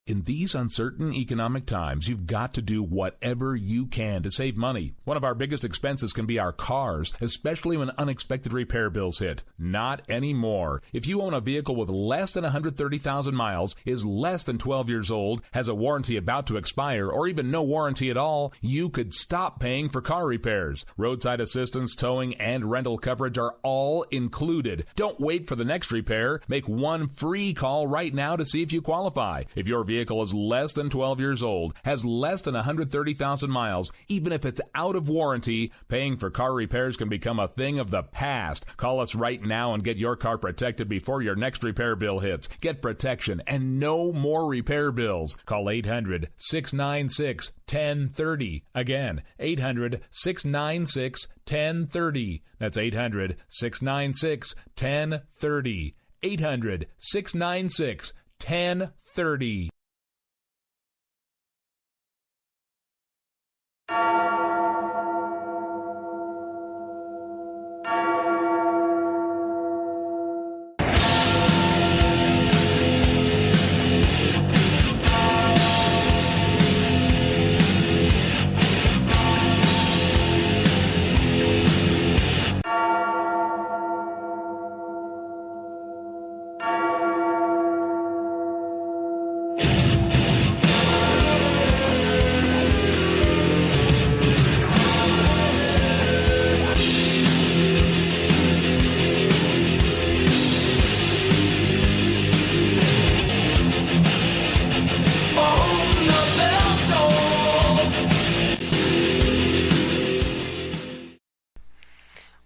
In these uncertain economic times, you've got to do whatever you can to save money. One of our biggest expenses can be our cars, especially when unexpected repair bills hit. Not anymore. If you own a vehicle with less than 130,000 miles, is less than 12 years old, has a warranty about to expire, or even no warranty at all, you could stop paying for car repairs. Roadside assistance, towing, and rental coverage are all included. Don't wait for the next repair. Make one free call right now to see if you qualify. If your vehicle is less than 12 years old, has less than 130,000 miles, even if it's out of warranty, paying for car repairs can become a thing of the past. Call us right now and get your car protected before your next repair bill hits. Get protection and no more repair bills. Call 800-696-1030. Again, 800-696-1030. That's 800-696-1030. 800-696-1030.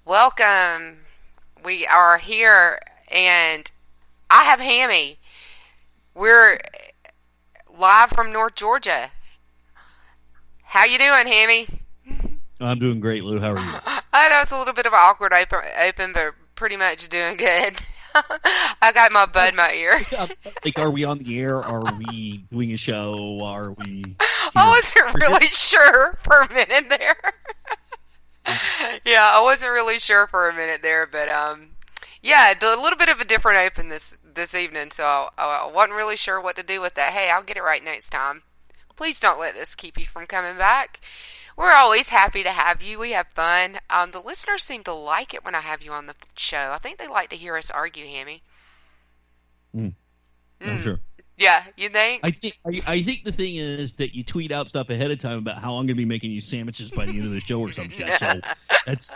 Welcome. We are here, and I have Hammy. We're live from North Georgia. How you doing, Hammy? I'm doing great, Lou. How are you? I know it's a little bit of an awkward open, but pretty much doing good. I got my bud in my ear. Like, are we on the air? Are we doing a show? Are we? I wasn't really sure for a minute there. Yeah, I wasn't really sure for a minute there, but yeah, a little bit of a different open this evening, so I wasn't really sure what to do with that. Hey, I'll get it right next time. Please don't let this keep you from coming back. We're always happy to have you. We have fun. The listeners seem to like it when I have you on the show. I think they like to hear us argue, Hammy. I'm sure. Yeah, you think? I think the thing is that you tweet out stuff ahead of time about how I'm going to be making you sandwiches by the end of the show or some shit. So that's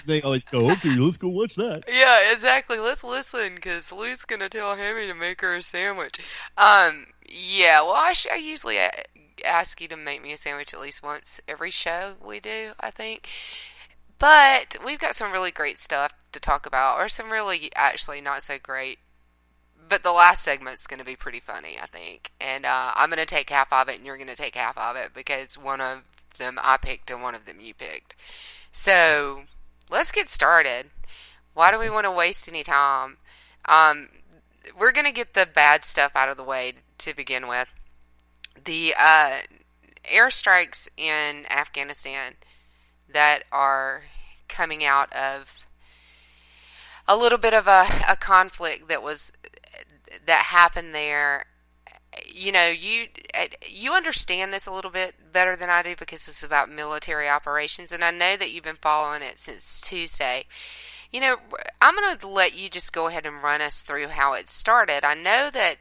they always go, okay, let's go watch that. Yeah, exactly. Let's listen, because Lou's going to tell Hammy to make her a sandwich. Yeah, well, I usually ask you to make me a sandwich at least once every show we do, I think. But we've got some really great stuff to talk about, or some really actually not so great. But the last segment's going to be pretty funny, I think. And I'm going to take half of it, and you're going to take half of it, because one of them I picked and one of them you picked. So let's get started. Why do we want to waste any time? We're going to get the bad stuff out of the way to begin with. The airstrikes in Afghanistan that are coming out of a little bit of a conflict that happened there. You know, you understand this a little bit better than I do, because it's about military operations, and I know that you've been following it since Tuesday. You know, I'm going to let you just go ahead and run us through how it started. I know that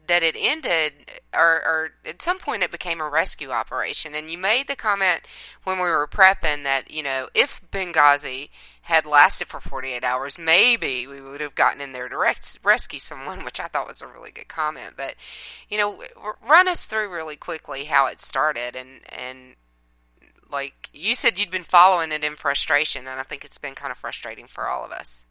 it ended, or at some point it became a rescue operation, and you made the comment when we were prepping that, you know, if Benghazi had lasted for 48 hours, maybe we would have gotten in there to rescue someone, which I thought was a really good comment. But, you know, run us through really quickly how it started, and like you said, you'd been following it in frustration, and I think it's been kind of frustrating for all of us.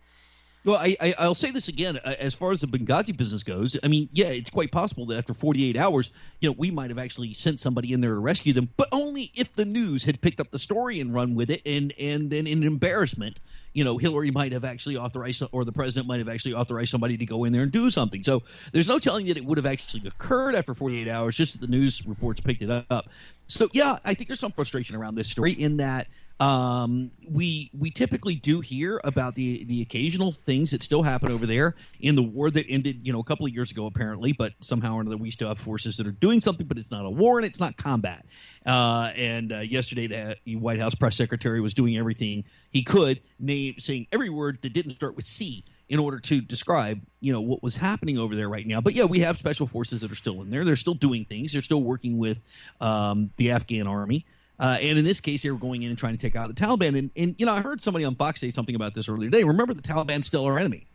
Well, I'll say this again. As far as the Benghazi business goes, I mean, yeah, it's quite possible that after 48 hours, you know, we might have actually sent somebody in there to rescue them, but only if the news had picked up the story and run with it, and then in embarrassment, you know, Hillary might have actually authorized, or the president might have actually authorized somebody to go in there and do something. So there's no telling that it would have actually occurred after 48 hours, just that the news reports picked it up. So, yeah, I think there's some frustration around this story in that We typically do hear about the occasional things that still happen over there in the war that ended, a couple of years ago, apparently, but somehow or another we still have forces that are doing something, but it's not a war and it's not combat. And yesterday the White House press secretary was doing everything he could, saying every word that didn't start with C in order to describe, what was happening over there right now. But yeah, we have special forces that are still in there. They're still doing things. They're still working with the Afghan army. And in this case, they were going in and trying to take out the Taliban. And I heard somebody on Fox say something about this earlier today. Remember, the Taliban's still our enemy.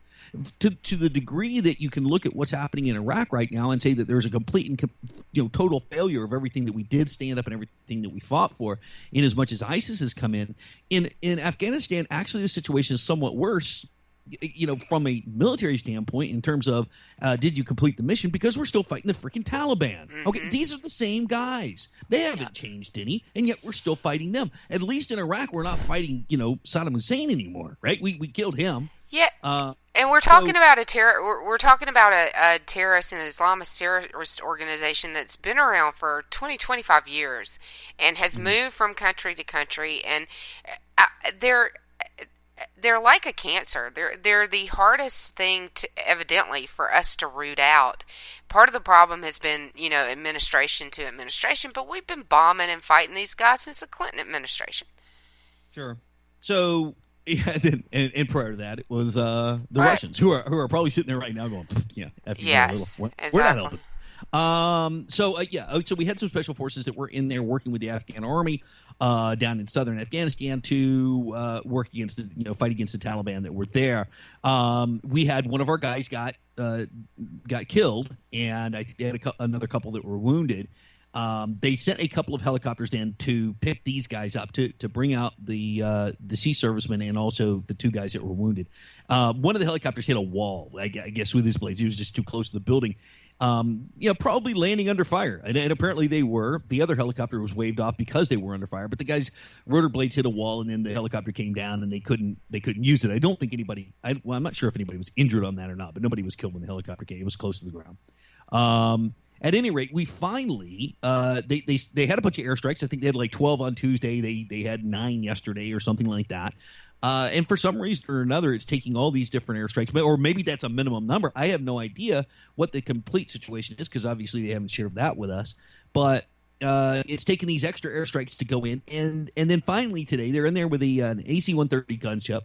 To the degree that you can look at what's happening in Iraq right now and say that there's a complete and total failure of everything that we did stand up and everything that we fought for, in as much as ISIS has come in Afghanistan, actually the situation is somewhat worse, from a military standpoint, in terms of did you complete the mission, because we're still fighting the freaking Taliban. Mm-hmm. Okay, these are the same guys. They haven't changed any, and yet we're still fighting them. At least in Iraq, we're not fighting, Saddam Hussein anymore, right? We killed him. Yeah. And we're talking about we're talking about a terrorist and Islamist terrorist organization that's been around for 25 years and has moved from country to country, and they're like a cancer. They're the hardest thing evidently for us to root out. Part of the problem has been, administration to administration, but we've been bombing and fighting these guys since the Clinton administration. Sure. So, and prior to that, it was the Russians who are probably sitting there right now going, yes, we're not helping. So we had some special forces that were in there working with the Afghan army down in southern Afghanistan to work against fight against the Taliban that were there. We had one of our guys got killed, and I think they had another couple that were wounded. They sent a couple of helicopters in to pick these guys up to bring out the sea servicemen and also the two guys that were wounded. One of the helicopters hit a wall, I guess, with his blades. He was just too close to the building. Probably landing under fire, and apparently they were. The other helicopter was waved off because they were under fire, but the guy's rotor blades hit a wall, and then the helicopter came down, and they couldn't use it. I don't think anybody. I'm not sure if anybody was injured on that or not, but nobody was killed when the helicopter came. It was close to the ground. At any rate, we finally they had a bunch of airstrikes. I think they had like 12 on Tuesday. They had 9 yesterday or something like that. And for some reason or another, it's taking all these different airstrikes, or maybe that's a minimum number. I have no idea what the complete situation is, because obviously they haven't shared that with us. But it's taking these extra airstrikes to go in, and then finally today they're in there with an AC-130 gunship,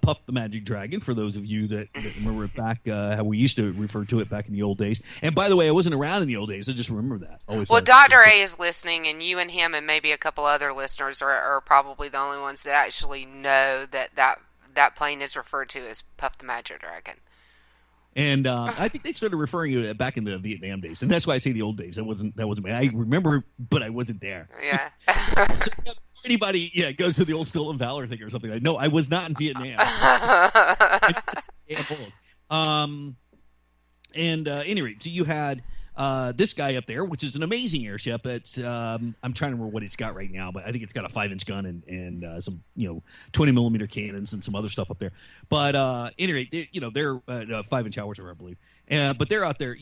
Puff the Magic Dragon, for those of you that remember it back, how we used to refer to it back in the old days. And by the way, I wasn't around in the old days. I just remember that. Well, Dr. A is listening, and you and him and maybe a couple other listeners are probably the only ones that actually know that plane is referred to as Puff the Magic Dragon. And I think they started referring to it back in the Vietnam days, and that's why I say the old days. That wasn't me. I remember, but I wasn't there. Yeah. So anybody, goes to the old Stolen Valor thing or something like. No, I was not in Vietnam. Anyway, so you had this guy up there, which is an amazing airship. It's I'm trying to remember what it's got right now, but I think it's got a 5-inch gun and some 20 millimeter cannons and some other stuff up there. But anyway, they're 5-inch howitzers, I believe. But they're out there,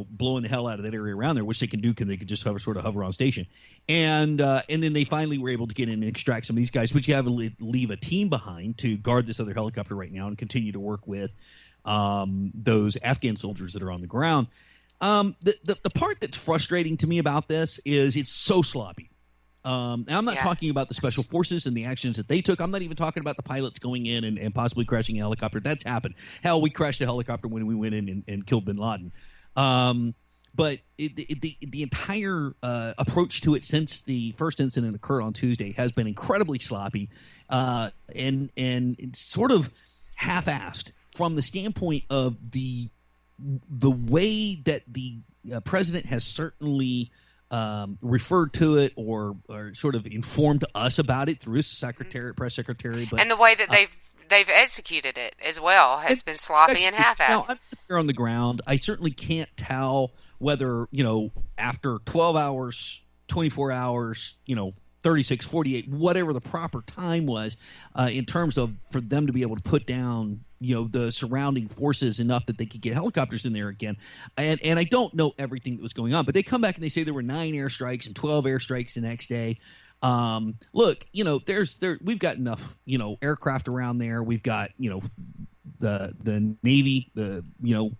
blowing the hell out of that area around there, which they can do because they can just hover on station. And then they finally were able to get in and extract some of these guys, which you have to leave a team behind to guard this other helicopter right now and continue to work with those Afghan soldiers that are on the ground. The part that's frustrating to me about this is it's so sloppy. And I'm not talking about the special forces and the actions that they took. I'm not even talking about the pilots going in and possibly crashing a helicopter. That's happened. Hell, we crashed a helicopter when we went in and killed bin Laden. But the entire approach to it since the first incident occurred on Tuesday has been incredibly sloppy and it's sort of half-assed from the standpoint of the way that the president has certainly referred to it or sort of informed us about it through his press secretary. But, and the way that they've executed it as well has been sloppy and half-assed. Now, I'm there on the ground. I certainly can't tell whether, after 12 hours, 24 hours, 36, 48, whatever the proper time was in terms of for them to be able to put down the surrounding forces enough that they could get helicopters in there again. And I don't know everything that was going on, but they come back and they say there were 9 airstrikes and 12 airstrikes the next day. Look, we've got enough, aircraft around there. We've got, the Navy,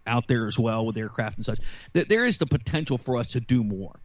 out there as well with aircraft and such. There is the potential for us to do more.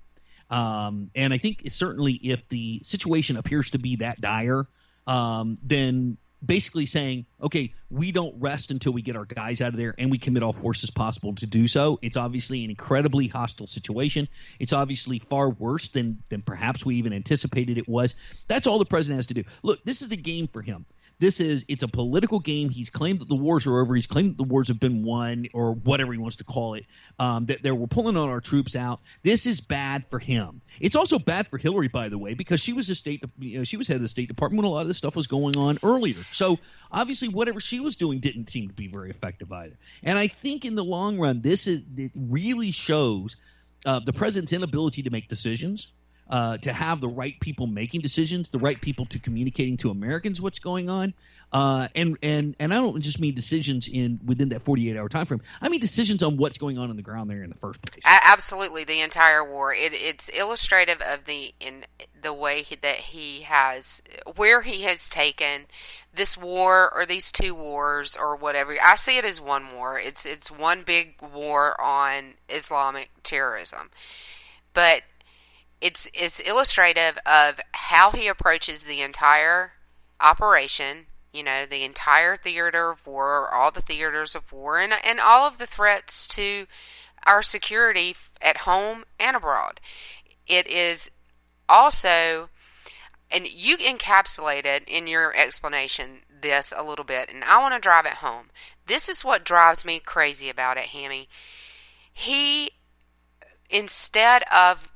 And I think certainly if the situation appears to be that dire, then basically saying, okay, we don't rest until we get our guys out of there and we commit all forces possible to do so. It's obviously an incredibly hostile situation. It's obviously far worse than perhaps we even anticipated it was. That's all the president has to do. Look, this is the game for him. It's a political game. He's claimed that the wars are over. He's claimed that the wars have been won, or whatever he wants to call it, that we're pulling on our troops out. This is bad for him. It's also bad for Hillary, by the way, because she was she was head of the State Department when a lot of this stuff was going on earlier. So obviously whatever she was doing didn't seem to be very effective either. And I think in the long run, it really shows the president's inability to make decisions. To have the right people making decisions, the right people to communicating to Americans what's going on, and I don't just mean decisions within that 48-hour time frame. I mean decisions on what's going on the ground there in the first place. Absolutely, the entire war. It's illustrative of the way where he has taken this war or these two wars or whatever. I see it as one war. It's one big war on Islamic terrorism, but it's illustrative of how he approaches the entire operation, the entire theater of war, all the theaters of war, and all of the threats to our security at home and abroad. It is also, and you encapsulated in your explanation this a little bit, and I want to drive it home. This is what drives me crazy about it, Hammy. He, instead of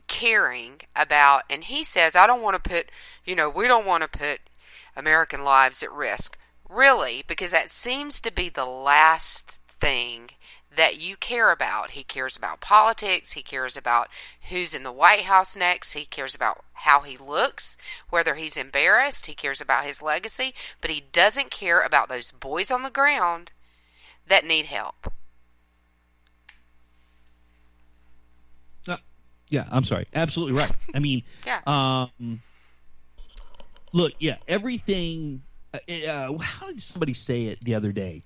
caring about, and he says, I don't want to put, we don't want to put American lives at risk. Really? Because that seems to be the last thing that you care about. He cares about politics. He cares about who's in the White House next. He cares about how he looks, whether he's embarrassed. He cares about his legacy, but he doesn't care about those boys on the ground that need help. Yeah, I'm sorry. Absolutely right. I mean, yeah. Look, everything. How did somebody say it the other day?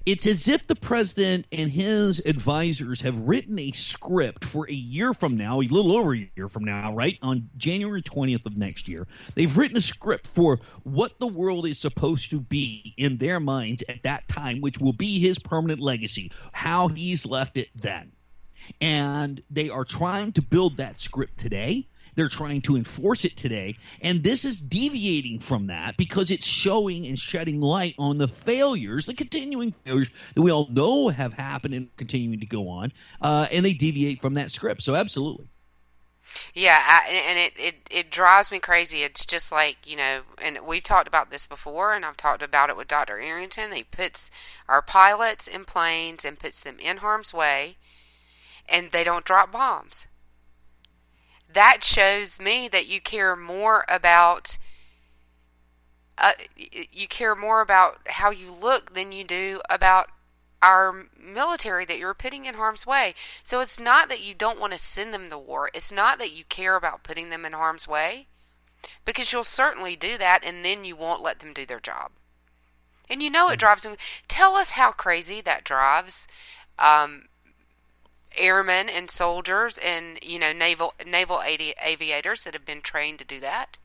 It's as if the president and his advisors have written a script for a year from now, a little over a year from now, right? On January 20th of next year. They've written a script for what the world is supposed to be in their minds at that time, which will be his permanent legacy, how he's left it then. And they are trying to build that script today. They're trying to enforce it today. And this is deviating from that because it's showing and shedding light on the failures, the continuing failures that we all know have happened and continuing to go on. And they deviate from that script. So absolutely. Yeah, and it drives me crazy. It's just like, and we've talked about this before, and I've talked about it with Dr. Arrington. He puts our pilots in planes and puts them in harm's way, and they don't drop bombs. That shows me that you care more about how you look than you do about our military that you're putting in harm's way. So it's not that you don't want to send them to war. It's not that you care about putting them in harm's way, because you'll certainly do that, and then you won't let them do their job. And it drives them. Tell us how crazy that drives airmen and soldiers and naval aviators that have been trained to do that.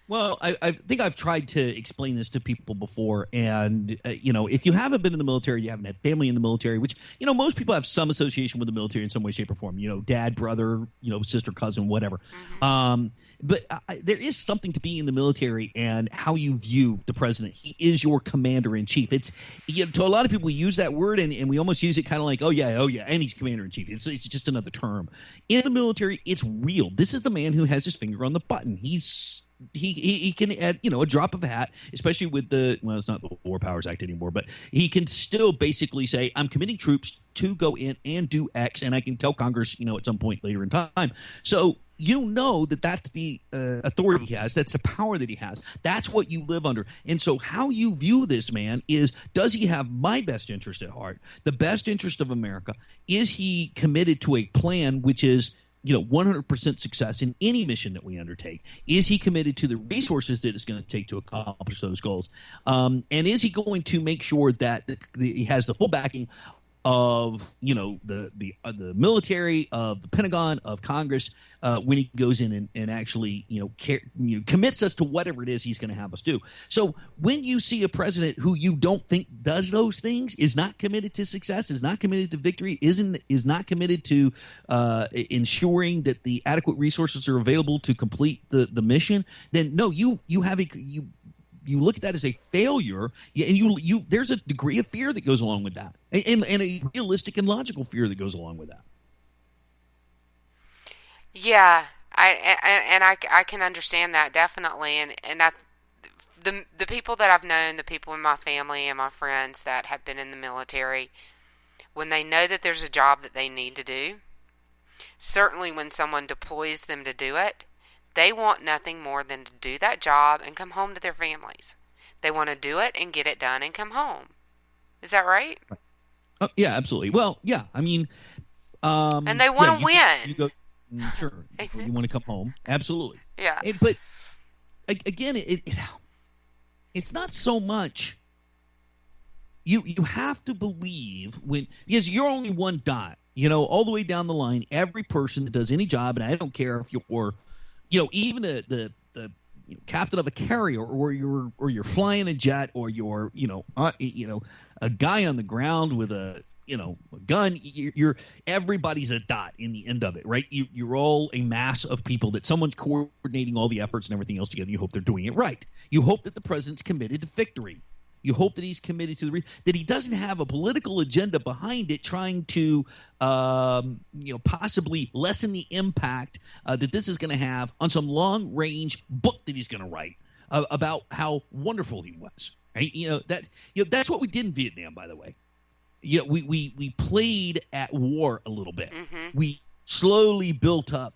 Well, I think I've tried to explain this to people before, and if you haven't been in the military, you haven't had family in the military, which most people have some association with the military in some way, shape, or form. Dad, brother, sister, cousin, whatever. Mm-hmm. But there is something to being in the military and how you view the president. He is your commander in chief. It's to a lot of people we use that word and we almost use it kind of like, oh yeah, and he's commander in chief. It's just another term. In the military, it's real. This is the man who has his finger on the button. He can at a drop of a hat, especially with it's not the War Powers Act anymore, but he can still basically say, I'm committing troops to go in and do X, and I can tell Congress at some point later in time. So that's the authority he has. That's the power that he has. That's what you live under. And so how you view this man is, does he have my best interest at heart, the best interest of America? Is he committed to a plan which is 100% success in any mission that we undertake? Is he committed to the resources that it's going to take to accomplish those goals? And is he going to make sure that he has the full backing of the military, of the Pentagon, of Congress, when he goes in and actually commits us to whatever it is he's going to have us do? So when you see a president who you don't think does those things, is not committed to success, is not committed to victory, is not committed to ensuring that the adequate resources are available to complete the mission, then no, you look at that as a failure, and there's a degree of fear that goes along with that, and a realistic and logical fear that goes along with that. Yeah, I can understand that definitely, and the people that I've known, the people in my family and my friends that have been in the military, when they know that there's a job that they need to do, certainly when someone deploys them to do it, they want nothing more than to do that job and come home to their families. They want to do it and get it done and come home. Is that right? Oh, yeah, absolutely. Well, yeah, I mean, and they want to win. You go, sure. You want to come home, absolutely. Yeah. But again, it's not so much. You have to believe because you're only one dot. All the way down the line, every person that does any job, and I don't care if you're even the captain of a carrier, or you're flying a jet, or you're a guy on the ground with a gun. Everybody's a dot in the end of it, right? You're all a mass of people that someone's coordinating all the efforts and everything else together. You hope they're doing it right. You hope that the president's committed to victory. You hope that he's committed to that he doesn't have a political agenda behind it, trying to possibly lessen the impact that this is going to have on some long range book that he's going to write about how wonderful he was. Right? That's what we did in Vietnam, by the way. We played at war a little bit. Mm-hmm. We slowly built up,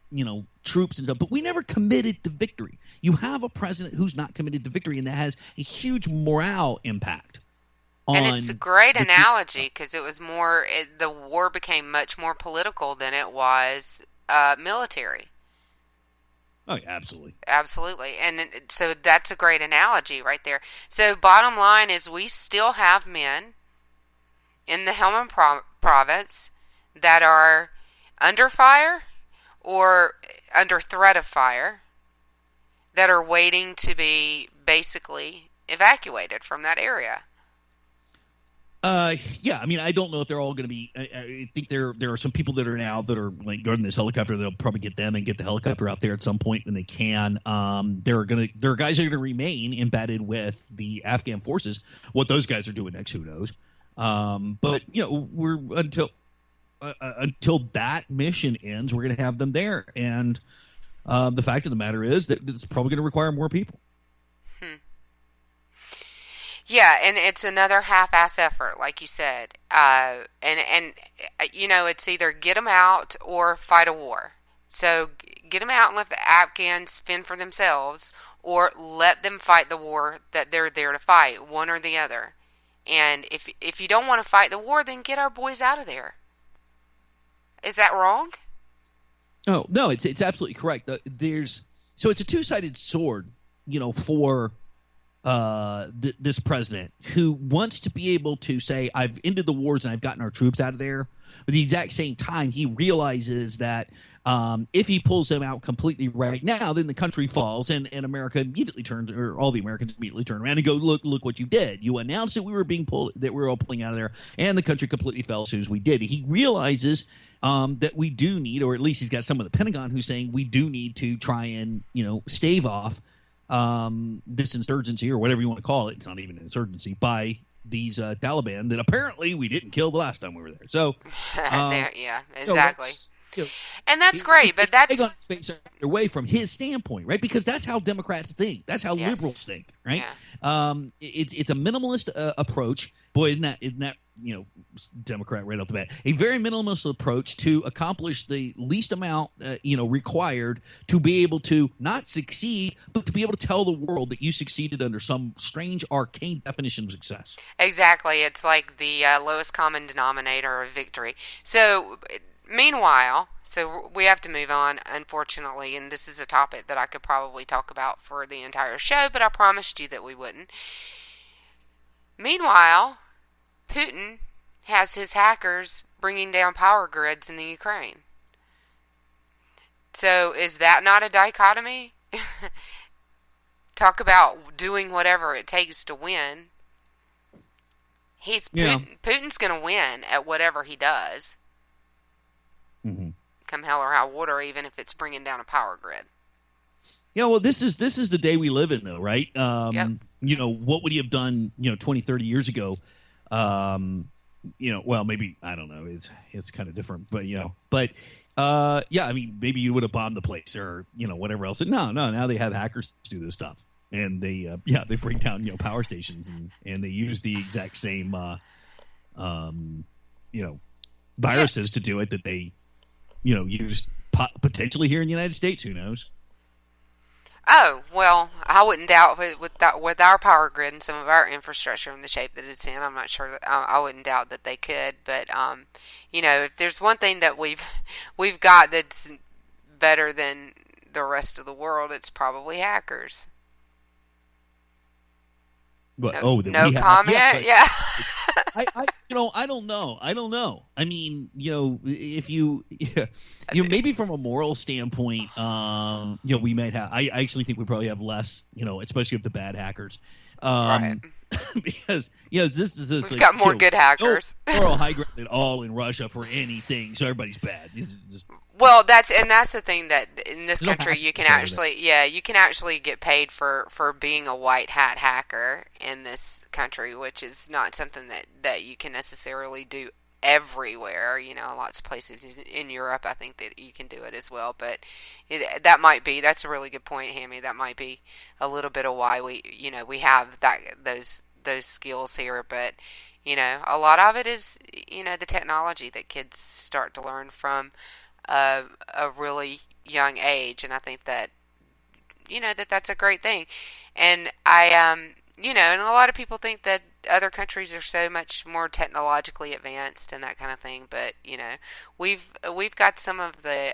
troops and stuff, but we never committed to victory. You have a president who's not committed to victory, and that has a huge morale impact. And it's a great analogy because it was the war became much more political than it was military. Oh, yeah, absolutely. Absolutely. And so that's a great analogy right there. So bottom line is we still have men in the Helmand province that are under fire or under threat of fire that are waiting to be basically evacuated from that area. Yeah, I mean, I don't know if they're all going to be. I think there are some people that are now that are like guarding this helicopter. They'll probably get them and get the helicopter out there at some point when they can. There are guys that are going to remain embedded with the Afghan forces. What those guys are doing next, who knows? But we're until that mission ends, we're going to have them there. And the fact of the matter is that it's probably going to require more people. Yeah, and it's another half-ass effort, like you said. And it's either get them out or fight a war. So get them out and let the Afghans fend for themselves, or let them fight the war that they're there to fight, one or the other. And if you don't want to fight the war, then get our boys out of there. Is that wrong? Oh, no, it's absolutely correct. So it's a two-sided sword, for this president who wants to be able to say, I've ended the wars and I've gotten our troops out of there. But at the exact same time, he realizes that if he pulls them out completely right now, then the country falls, and America immediately turns, or all the Americans immediately turn around and go, look what you did. You announced that we were all pulling out of there, and the country completely fell as soon as we did. He realizes that we do need, or at least he's got some of the Pentagon who's saying we do need to try and stave off this insurgency, or whatever you want to call it. It's not even an insurgency, by these Taliban that apparently we didn't kill the last time we were there. So yeah, exactly. And that's great, but that's away from his standpoint, right? Because that's how Democrats think. That's how liberals think, right? Yeah. It's a minimalist approach. Boy, isn't that Democrat right off the bat? A very minimalist approach to accomplish the least amount required to be able to not succeed, but to be able to tell the world that you succeeded under some strange arcane definition of success. Exactly. It's like the lowest common denominator of victory. So meanwhile, So we have to move on, unfortunately, and this is a topic that I could probably talk about for the entire show, but I promised you that we wouldn't. Meanwhile, Putin has his hackers bringing down power grids in the Ukraine. So is that not a dichotomy? Talk about doing whatever it takes to win. Putin's going to win at whatever he does. Mm-hmm. Come hell or high water, even if it's bringing down a power grid. Yeah, well, this is the day we live in, though, right? Yep. What would he have done, 20, 30 years ago? Well, maybe, I don't know. It's kind of different, but, maybe you would have bombed the place or, whatever else. No, now they have hackers do this stuff. And they bring down, power stations and they use the exact same, viruses to do it that they, used potentially here in the United States. Who knows? Oh, well, I wouldn't doubt with our power grid and some of our infrastructure in the shape that it's in, I'm not sure that I wouldn't doubt that they could. But, if there's one thing that we've got that's better than the rest of the world, it's probably hackers. But, no we have, comment. Yeah. I don't know. I mean, if you maybe from a moral standpoint, we might have. I actually think we probably have less, especially of the bad hackers, Right. because this We've like, got more good hackers. No moral high ground at all in Russia for anything, so everybody's bad. It's just, Well, that's the thing that in this There's no country you can hackers over you can actually get paid for being a white hat hacker in this country, which is not something that you can necessarily do everywhere. Lots of places in Europe, I think that you can do it as well. But that's a really good point, Hammy. That might be a little bit of why we have those skills here. But a lot of it is the technology that kids start to learn from a really young age, and I think that that's a great thing. And and a lot of people think that other countries are so much more technologically advanced and that kind of thing, but we've got some of the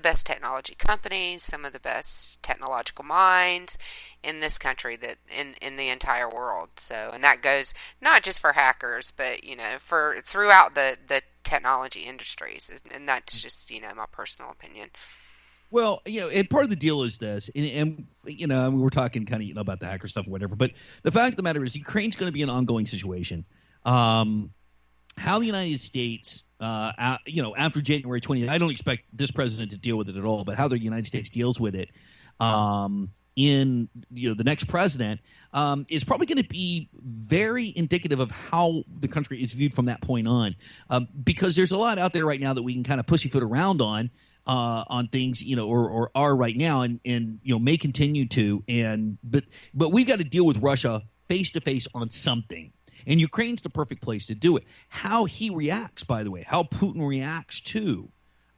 best technology companies, some of the best technological minds in this country that in the entire world. So, and that goes not just for hackers, but for throughout the technology industries, and that's just my personal opinion. Well, and part of the deal is this, and we're talking kind of about the hacker stuff or whatever, but the fact of the matter is Ukraine's going to be an ongoing situation. How the United States, after January 20th, I don't expect this president to deal with it at all, but how the United States deals with it in the next president is probably going to be very indicative of how the country is viewed from that point on, because there's a lot out there right now that we can kind of pussyfoot around on things, or are right now, and may continue to, but we've got to deal with Russia face to face on something, and Ukraine's the perfect place to do it. How he reacts, by the way, how Putin reacts to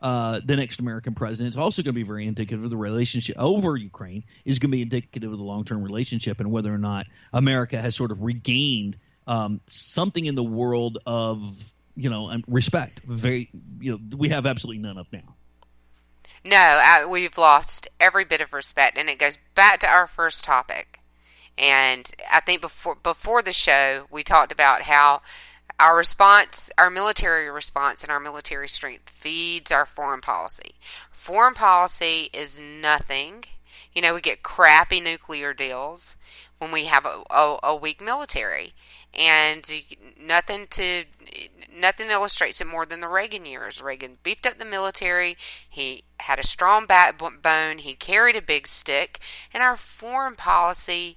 the next American president is also going to be very indicative of the relationship over Ukraine, is going to be indicative of the long-term relationship and whether or not America has sort of regained something in the world of respect. We have absolutely none of now. No, we've lost every bit of respect, and it goes back to our first topic. And I think before the show, we talked about how our response, our military response, and our military strength feeds our foreign policy. Foreign policy is nothing. We get crappy nuclear deals when we have a weak military, and nothing illustrates it more than the Reagan years. Reagan beefed up the military. He had a strong backbone. He carried a big stick, and our foreign policy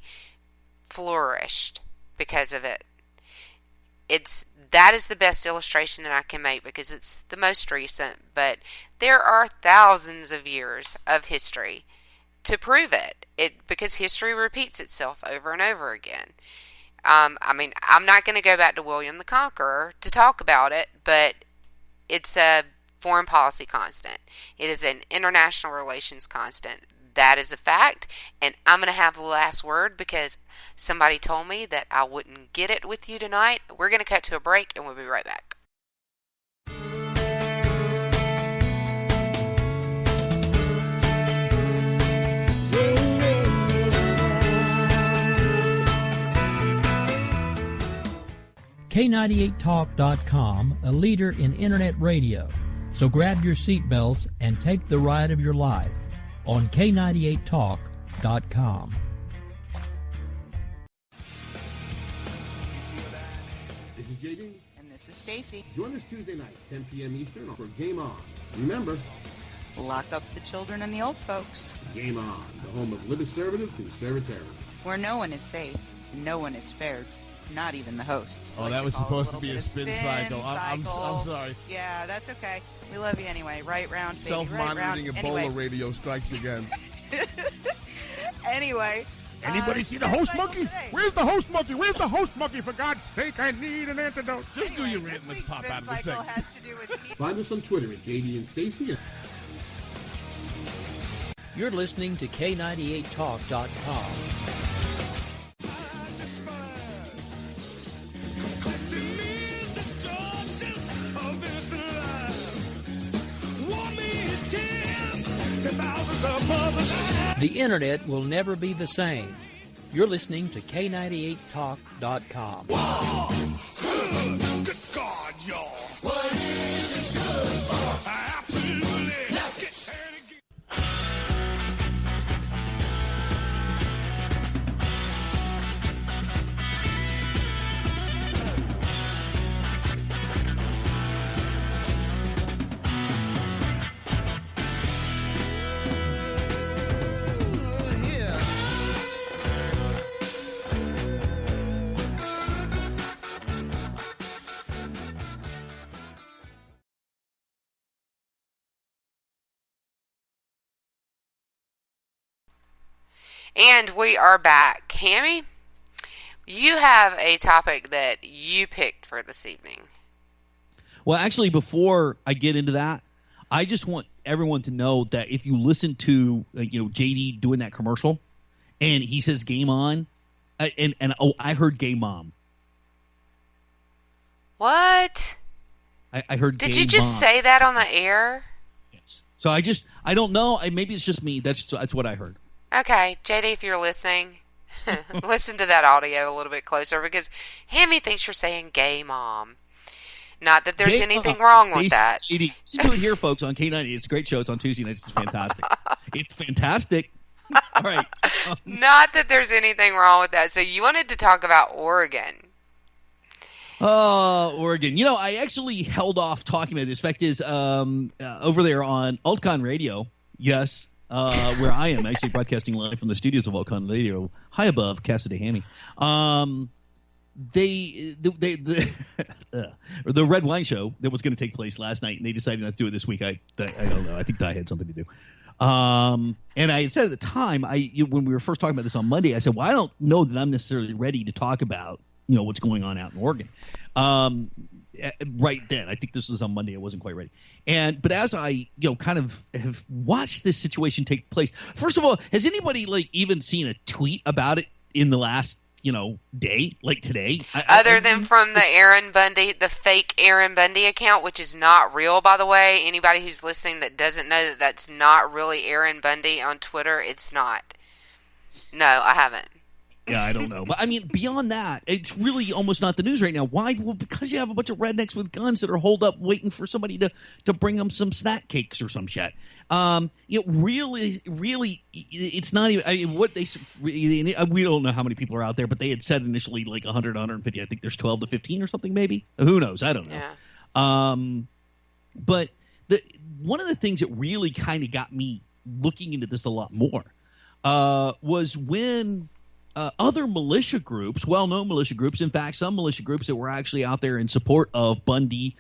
flourished because of it. That is the best illustration that I can make because it's the most recent, but there are thousands of years of history to prove it. Because history repeats itself over and over again. I'm not going to go back to William the Conqueror to talk about it, but it's a foreign policy constant. It is an international relations constant. That is a fact, and I'm going to have the last word because somebody told me that I wouldn't get it with you tonight. We're going to cut to a break, and we'll be right back. K98Talk.com, a leader in Internet radio. So grab your seatbelts and take the ride of your life on K98Talk.com. This is JD. And this is Stacy. Join us Tuesday nights, 10 p.m. Eastern for Game On. Remember, Lock up the children and the old folks. Game On, the home of liberservative conservatism. Where no one is safe, and no one is spared, not even the hosts. Oh, that was supposed to be a spin cycle. I'm sorry. Yeah, that's okay. We love you anyway. Right round, baby. Self-monitoring right Ebola radio strikes again. Anyway. Anybody see the host monkey? Today. Where's the host monkey? Where's the host monkey? For God's sake, I need an antidote. Just Anyway, do your rant and let's pop out of the segment. has to do with Find us on Twitter at JD and Stacy. You're listening to K98Talk.com. The internet will never be the same. You're listening to K98Talk.com. Whoa! Good God, y'all. What is it good for? Absolutely. Let's get sad again. And we are back. Hammy, you have a topic that you picked for this evening. Well, actually, before I get into that, I just want everyone to know that if you listen to JD doing that commercial, and he says "Game On," I heard "Gay Mom." What? I heard. Did gay you just mom. say that on the air? Yes. So I don't know. Maybe it's just me. That's what I heard. Okay, JD, if you're listening, listen to that audio a little bit closer because Hammy thinks you're saying "gay mom." Not that there's anything wrong with that. JD, listen to it here, folks, on K90. It's a great show. It's on Tuesday nights. It's fantastic. It's fantastic. All right. Not that there's anything wrong with that. So you wanted to talk about Oregon. Oregon. I actually held off talking about this. Fact is, over there on Altcon Radio, yes, where I am actually broadcasting live from the studios of Altcon Radio, high above Casa de Hammy. The red wine show that was going to take place last night, and they decided not to do it this week. I don't know. I think Di had something to do. And I had said at the time, when we were first talking about this on Monday, I said, well, I don't know that I'm necessarily ready to talk about what's going on out in Oregon. Right then, I think this was on Monday. I wasn't quite ready. But as I kind of have watched this situation take place, first of all, has anybody even seen a tweet about it in the last day, like today? Other than from the Aaron Bundy, the fake Aaron Bundy account, which is not real, by the way. Anybody who's listening that doesn't know that that's not really Aaron Bundy on Twitter, it's not. No, I haven't. Yeah, I don't know. But, beyond that, it's really almost not the news right now. Why? Well, because you have a bunch of rednecks with guns that are holed up waiting for somebody to bring them some snack cakes or some shit. Really, it's not even what they. We don't know how many people are out there, but they had said initially 100, 150. I think there's 12 to 15 or something, maybe. Who knows? I don't know. Yeah. But one of the things that really kind of got me looking into this a lot more was when other militia groups, well-known militia groups, in fact, some militia groups that were actually out there in support of Bundy,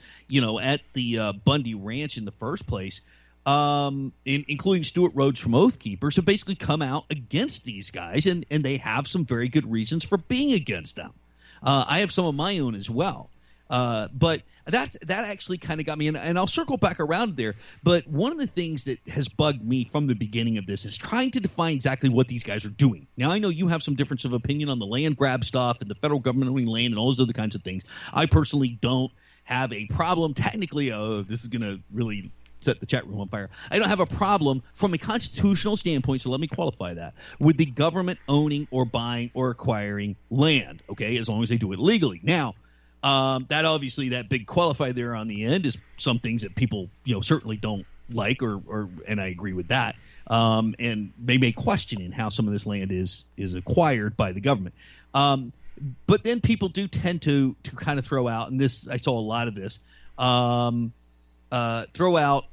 at the Bundy Ranch in the first place, including Stuart Rhodes from Oath Keepers, have basically come out against these guys, and they have some very good reasons for being against them. I have some of my own as well. But that actually kind of got me, and I'll circle back around there. But one of the things that has bugged me from the beginning of this is trying to define exactly what these guys are doing. Now, I know you have some difference of opinion on the land grab stuff and the federal government owning land and all those other kinds of things. I personally don't have a problem. Technically, this is going to really set the chat room on fire. I don't have a problem from a constitutional standpoint, so let me qualify that, with the government owning or buying or acquiring land, okay, as long as they do it legally. Now, That obviously, that big qualifier there on the end is some things that people, certainly don't like, and I agree with that. And they may question in how some of this land is acquired by the government. But then people do tend to kind of throw out, and this, I saw a lot of this, throw out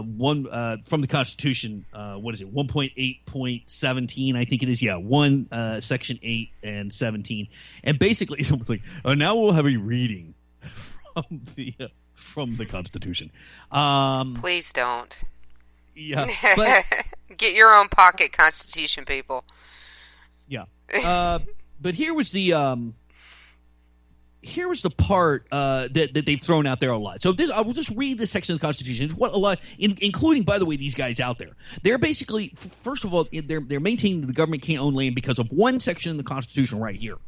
one from the Constitution. What is it? 1.8.17, I think it is. Yeah, Section 8 and 17, and basically someone's like, "Oh, now we'll have a reading from the Constitution." Please don't. Yeah, but get your own pocket Constitution, people. Yeah, but here was the part that they've thrown out there a lot. So I will just read this section of the Constitution. It's what a lot, including, by the way, these guys out there. They're basically, first of all, they're maintaining that the government can't own land because of one section in the Constitution right here.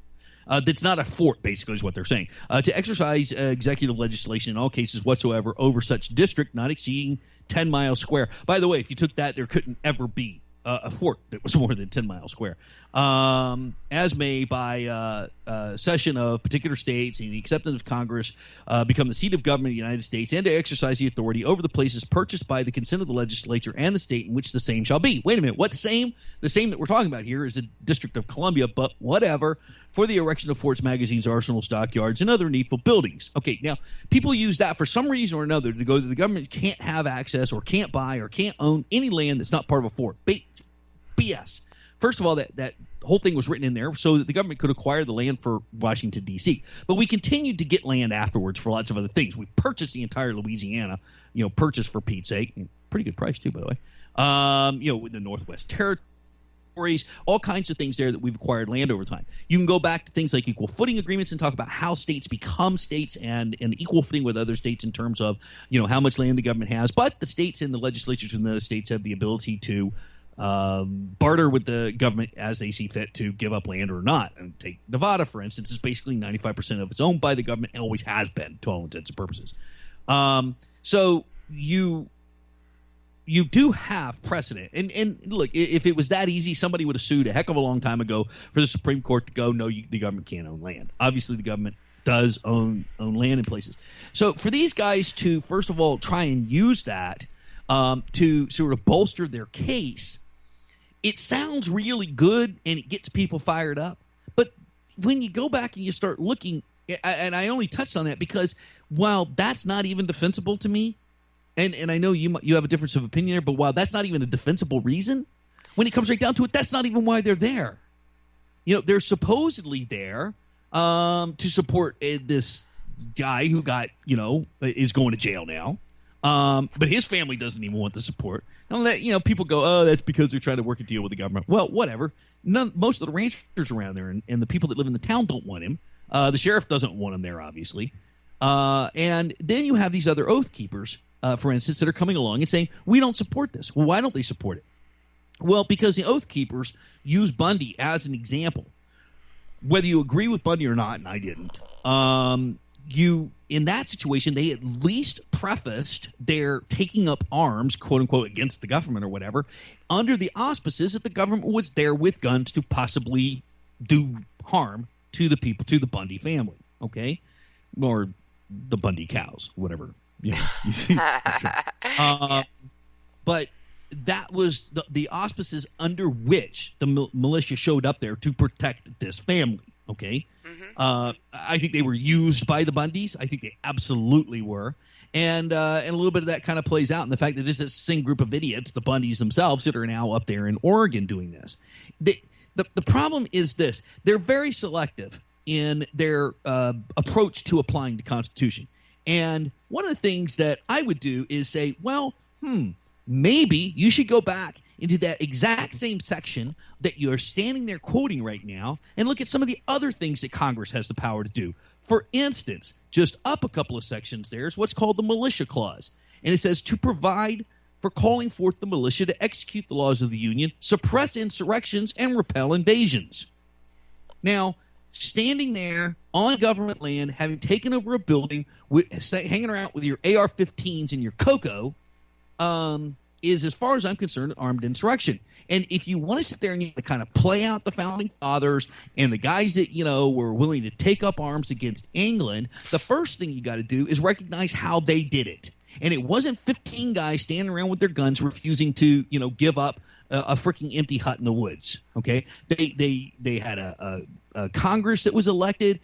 That's not a fort, basically, is what they're saying. To exercise executive legislation in all cases whatsoever over such district not exceeding 10 miles square. By the way, if you took that, there couldn't ever be a fort that was more than 10 miles square. As may by session of particular states and the acceptance of Congress become the seat of government of the United States, and to exercise the authority over the places purchased by the consent of the legislature and the state in which the same shall be. Wait a minute, what same? The same that we're talking about here is the District of Columbia, but whatever, for the erection of forts, magazines, arsenals, dockyards, and other needful buildings. Okay, now, people use that for some reason or another to go that the government can't have access or can't buy or can't own any land that's not part of a fort. BS. First of all, that whole thing was written in there so that the government could acquire the land for Washington, D.C. But we continued to get land afterwards for lots of other things. We purchased the entire Louisiana, purchased for Pete's sake. Pretty good price, too, by the way. With the Northwest Territories, all kinds of things there that we've acquired land over time. You can go back to things like equal footing agreements and talk about how states become states and equal footing with other states in terms of, how much land the government has. But the states and the legislatures in those states have the ability to barter with the government as they see fit to give up land or not. And take Nevada, for instance, is basically 95% of it's owned by the government and always has been, to all intents and purposes. So you do have precedent. And look, if it was that easy, somebody would have sued a heck of a long time ago for the Supreme Court to go, no, the government can't own land. Obviously, the government does own land in places. So for these guys to, first of all, try and use that to sort of bolster their case, it sounds really good and it gets people fired up. But when you go back and you start looking, and I only touched on that because while that's not even defensible to me, and I know you have a difference of opinion there, but while that's not even a defensible reason, when it comes right down to it, that's not even why they're there. They're supposedly there to support this guy who got, is going to jail now. But his family doesn't even want the support. And that, people go, oh, that's because they're trying to work a deal with the government. Well, whatever. Most of the ranchers around there and the people that live in the town don't want him. The sheriff doesn't want him there, obviously. And then you have these other oath keepers, for instance, that are coming along and saying, we don't support this. Well, why don't they support it? Well, because the oath keepers use Bundy as an example. Whether you agree with Bundy or not, and I didn't, in that situation, they at least prefaced their taking up arms, quote unquote, against the government or whatever, under the auspices that the government was there with guns to possibly do harm to the people, to the Bundy family, okay? Or the Bundy cows, whatever. You see. But that was the auspices under which the militia showed up there to protect this family, okay? I think they were used by the Bundys. I think they absolutely were. And a little bit of that kind of plays out in the fact that this is the same group of idiots, the Bundys themselves, that are now up there in Oregon doing this. The problem is this. They're very selective in their approach to applying the Constitution. And one of the things that I would do is say, well, maybe you should go back into that exact same section that you're standing there quoting right now and look at some of the other things that Congress has the power to do. For instance, just up a couple of sections there is what's called the Militia Clause. And it says to provide for calling forth the militia to execute the laws of the Union, suppress insurrections, and repel invasions. Now, standing there on government land, having taken over a building, hanging around with your AR-15s and your cocoa, is, as far as I'm concerned, armed insurrection. And if you want to sit there and you kind of play out the founding fathers and the guys that, were willing to take up arms against England, the first thing you got to do is recognize how they did it. And it wasn't 15 guys standing around with their guns refusing to, give up a freaking empty hut in the woods. Okay, they had a Congress that was elected.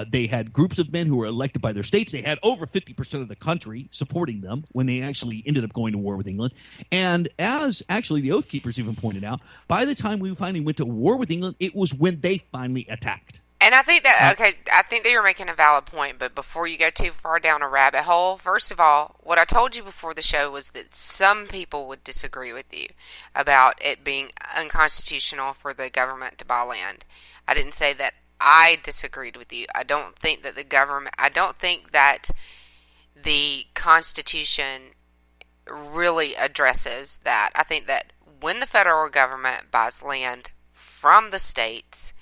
They had groups of men who were elected by their states. They had over 50% of the country supporting them when they actually ended up going to war with England. And as actually the Oath Keepers even pointed out, by the time we finally went to war with England, it was when they finally attacked. And I think that, I think that you're making a valid point, but before you go too far down a rabbit hole, first of all, what I told you before the show was that some people would disagree with you about it being unconstitutional for the government to buy land. I didn't say that I disagreed with you. I don't think that the Constitution really addresses that. I think that when the federal government buys land from the states,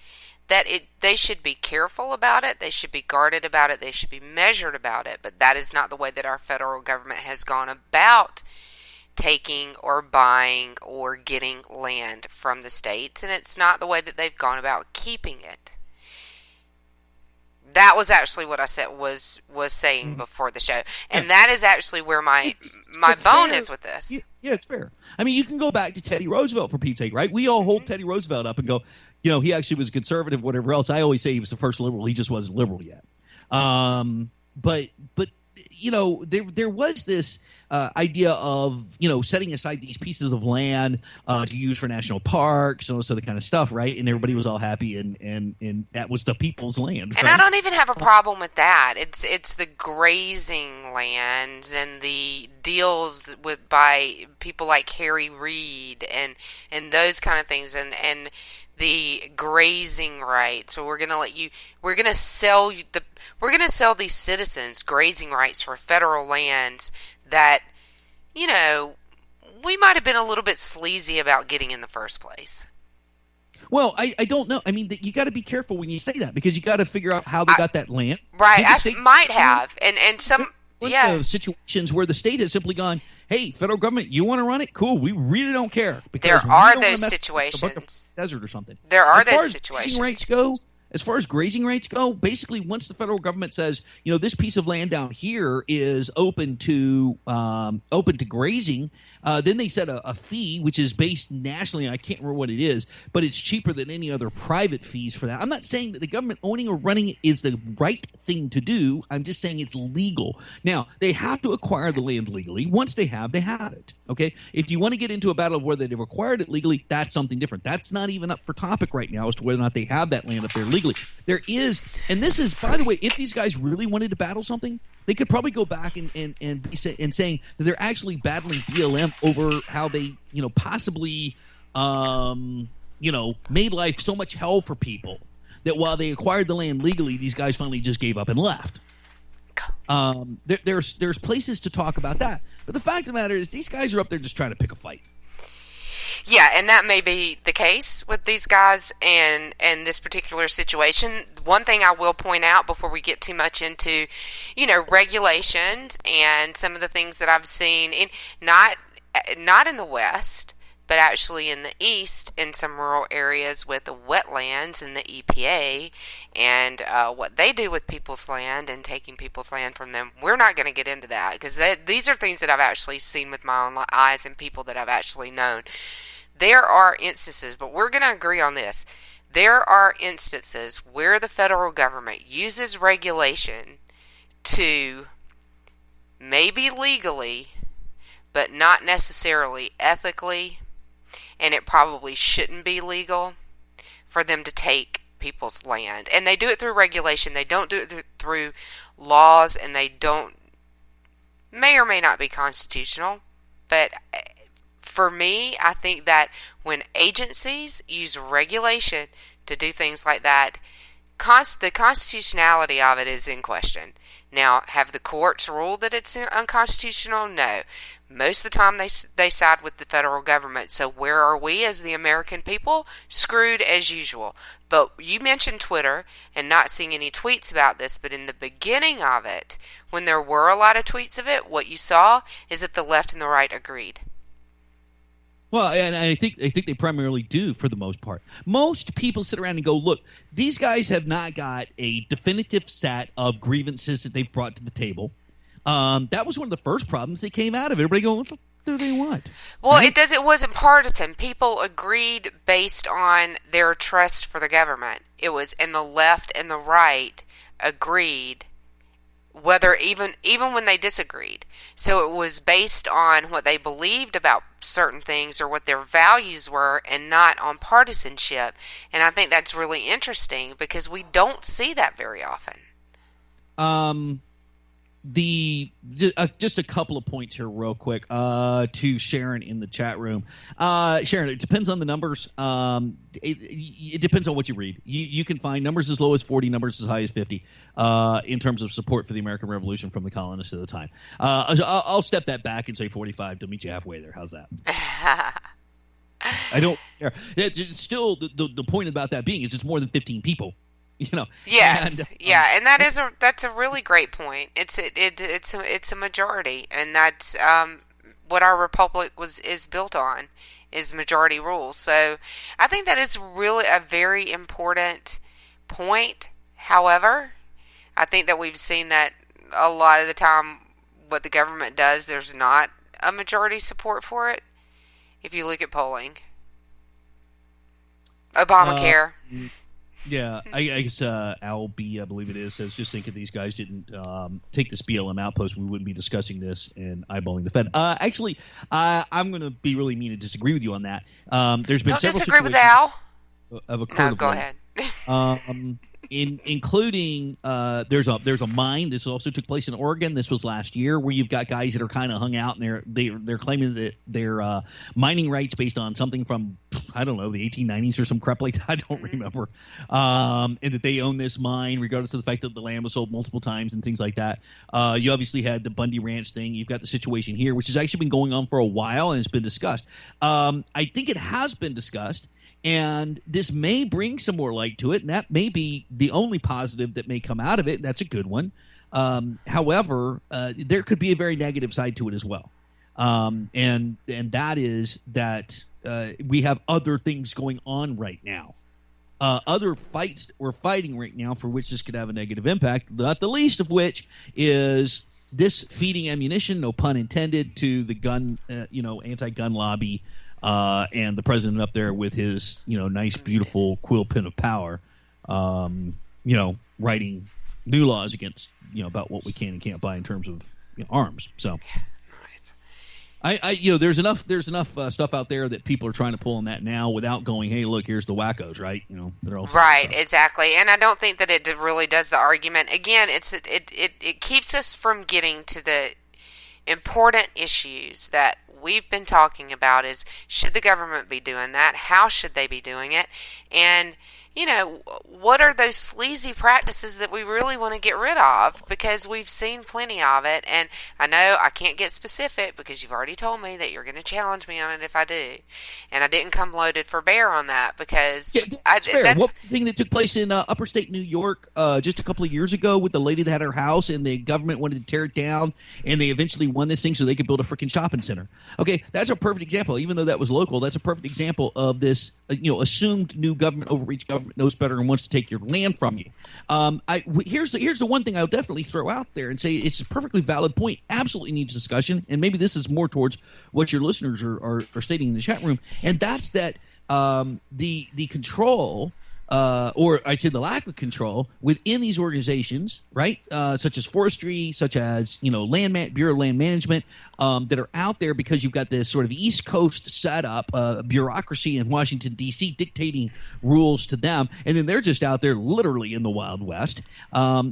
that they should be careful about it, they should be guarded about it, they should be measured about it, but that is not the way that our federal government has gone about taking or buying or getting land from the states, and it's not the way that they've gone about keeping it. That was actually what I said was saying before the show, and that is actually where my bone is with this. Yeah, it's fair. I mean, you can go back to Teddy Roosevelt for Pete's sake, right? We all hold Teddy Roosevelt up and go, he actually was a conservative, whatever else. I always say he was the first liberal. He just wasn't liberal yet. But there was this idea of, setting aside these pieces of land to use for national parks and all this other kind of stuff, right? And everybody was all happy, and that was the people's land. And right? I don't even have a problem with that. It's the grazing lands and the deals by people like Harry Reid and those kind of things, and the grazing rights. So we're gonna sell these citizens grazing rights for federal lands that, we might have been a little bit sleazy about getting in the first place. Well, I don't know. I mean, you got to be careful when you say that, because you got to figure out how they got that land. Right, I might have, and some situations where the state has simply gone, hey, federal government, you want to run it? Cool. We really don't care. There are those situations. Desert or something. There are those situations. As far as grazing rates go, basically once the federal government says, this piece of land down here is open to grazing, then they set a fee which is based nationally. I can't remember what it is, but it's cheaper than any other private fees for that. I'm not saying that the government owning or running it is the right thing to do. I'm just saying it's legal. Now, they have to acquire the land legally. Once they have it. Okay? If you want to get into a battle of whether they've acquired it legally, that's something different. That's not even up for topic right now as to whether or not they have that land up there legally. There is, and this is, by the way, if these guys really wanted to battle something, they could probably go back and saying that they're actually battling BLM over how they, possibly, made life so much hell for people that while they acquired the land legally, these guys finally just gave up and left. There's places to talk about that, but the fact of the matter is these guys are up there just trying to pick a fight. Yeah, and that may be the case with these guys and this particular situation. One thing I will point out before we get too much into, regulations and some of the things that I've seen not in the West, but actually in the East, in some rural areas with the wetlands and the EPA and what they do with people's land and taking people's land from them. We're not going to get into that because these are things that I've actually seen with my own eyes and people that I've actually known. There are instances, but we're going to agree on this. There are instances where the federal government uses regulation to maybe legally, but not necessarily ethically, and it probably shouldn't be legal for them to take people's land. And they do it through regulation. They don't do it through laws, and they may or may not be constitutional. But for me, I think that when agencies use regulation to do things like that, the constitutionality of it is in question. Now, have the courts ruled that it's unconstitutional? No. Most of the time they side with the federal government. So where are we as the American people? Screwed as usual. But you mentioned Twitter and not seeing any tweets about this, but in the beginning of it, when there were a lot of tweets of it, what you saw is that the left and the right agreed. Well, and I think they primarily do for the most part. Most people sit around and go, look, these guys have not got a definitive set of grievances that they've brought to the table. That was one of the first problems that came out of it. Everybody going, what the do they want? Well, right? it wasn't partisan. People agreed based on their trust for the government. It was, and the left and the right agreed, whether even when they disagreed. So it was based on what they believed about certain things or what their values were, and not on partisanship. And I think that's really interesting because we don't see that very often. Just a couple of points here real quick to Sharon in the chat room. Sharon, it depends on the numbers. It depends on what you read. You can find numbers as low as 40, numbers as high as 50 in terms of support for the American Revolution from the colonists at the time. I'll step that back and say 45 to meet you halfway there. How's that? I don't care. It's still, the point about that being is it's more than 15 people. Yes, and that's a really great point. It's a majority, and that's what our republic is built on, is majority rule. So I think that is really a very important point. However, I think that we've seen that a lot of the time what the government does, there's not a majority support for it. If you look at polling, Obamacare. Yeah, I guess Al B, I believe it is, says, just think if these guys didn't take this BLM outpost, we wouldn't be discussing this and eyeballing the Fed. Actually, I'm going to be really mean and disagree with you on that. There's been several disagree with situations Al. Of a No, go ahead. Including there's a mine. This also took place in Oregon. This was last year, where you've got guys that are kind of hung out, and they're claiming that they're mining rights based on something from, I don't know, the 1890s or some crap like that. I don't remember. And that they own this mine regardless of the fact that the land was sold multiple times and things like that. You obviously had the Bundy Ranch thing. You've got the situation here, which has actually been going on for a while and it's been discussed. I think it has been discussed. And this may bring some more light to it, and that may be the only positive that may come out of it. That's a good one. However, there could be a very negative side to it as well, and that is that we have other things going on right now, other fights that we're fighting right now for which this could have a negative impact. Not the least of which is this feeding ammunition, no pun intended, to the gun, anti-gun lobby. And the president up there with his, nice, beautiful quill pen of power, writing new laws against, about what we can and can't buy in terms of arms. So, there's enough stuff out there that people are trying to pull on that now without going, hey, look, here's the wackos, right? They're also right, exactly. And I don't think that it really does the argument. Again, it keeps us from getting to the important issues that we've been talking about, is should the government be doing that? How should they be doing it? And, what are those sleazy practices that we really want to get rid of? Because we've seen plenty of it. And I know I can't get specific because you've already told me that you're going to challenge me on it if I do. And I didn't come loaded for bear on that because... Yeah, that's fair. What was the thing that took place in upper state New York just a couple of years ago with the lady that had her house and the government wanted to tear it down and they eventually won this thing so they could build a freaking shopping center? Okay, that's a perfect example. Even though that was local, that's a perfect example of this assumed new government overreach. Government knows better and wants to take your land from you. Here's the one thing I'll definitely throw out there and say it's a perfectly valid point. Absolutely needs discussion, and maybe this is more towards what your listeners are stating in the chat room, and that's that the control. Or I say the lack of control within these organizations, right? Such as forestry, such as Bureau of Land Management, that are out there because you've got this sort of East Coast setup, bureaucracy in Washington D.C. dictating rules to them, and then they're just out there literally in the Wild West.